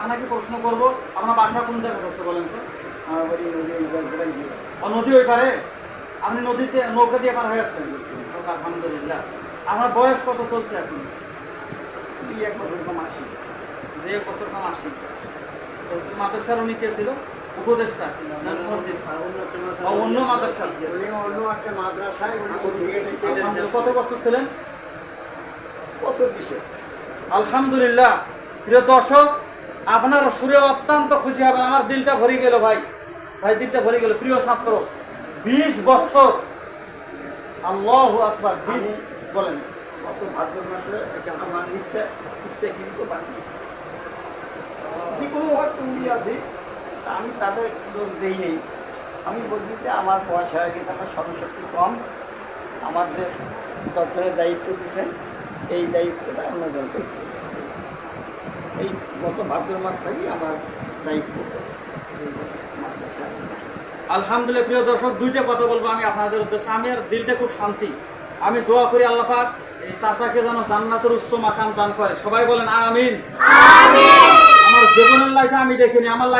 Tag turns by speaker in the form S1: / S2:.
S1: আপনাকে প্রশ্ন করবো, আপনার বাসা কোন জায়গায় হচ্ছে বলেন তো? নদী ওই পারে? আপনি নদীতে নৌকা দিয়ে পার হয়ে আসছেন? আলহামদুলিল্লাহ। আপনার বয়স কত চলছে এখন?
S2: 1 বছর কম 80।
S1: 1 বছর কম 80। মাদ্রাসার উনি কে ছিল? উপদেষ্টা মসজিদ? অন্য মাদ্রাসা?
S2: অন্য একটা মাদ্রাসায়
S1: কত বছর ছিলেন?
S2: বছর 20।
S1: আলহামদুলিল্লাহ। প্রিয় দর্শক, আপনার সুরে অত্যন্ত খুশি হবেন। আমার দিলটা ভরে গেল ভাই, দিলটা ভরে গেল। প্রিয় ছাত্র, 20 বছর। আল্লাহু আকবার। বলেন।
S2: গত ভাদ্র মাসে আমার ইচ্ছে কিন্তু যে কোনো তুমি আছি, আমি তাদের দোষ দিই নেই। আমি বলছি যে আমার বয়স হয়ে গেছে, আমার সর্বশক্তি কম, আমার যে দপ্তরের দায়িত্ব দিচ্ছেন এই দায়িত্বটা অন্যজন করতে। এই গত ভাদ্র মাস থেকেই আমার দায়িত্ব।
S1: আলহামদুলিল্লাহ। প্রিয় দর্শক, দুইটা কথা বলবো আমি আপনাদের উদ্দেশ্যে। আমি আর দিলটা খুব শান্তি। আমি দোয়া করি আল্লাহ পাক এই চাচাকে যেন জান্নাতের উচ্চ মাকাম দান করে। সবাই বলেন আমিন। আমার জীবনের লাইফে আমি দেখিনি, আমার লাইফ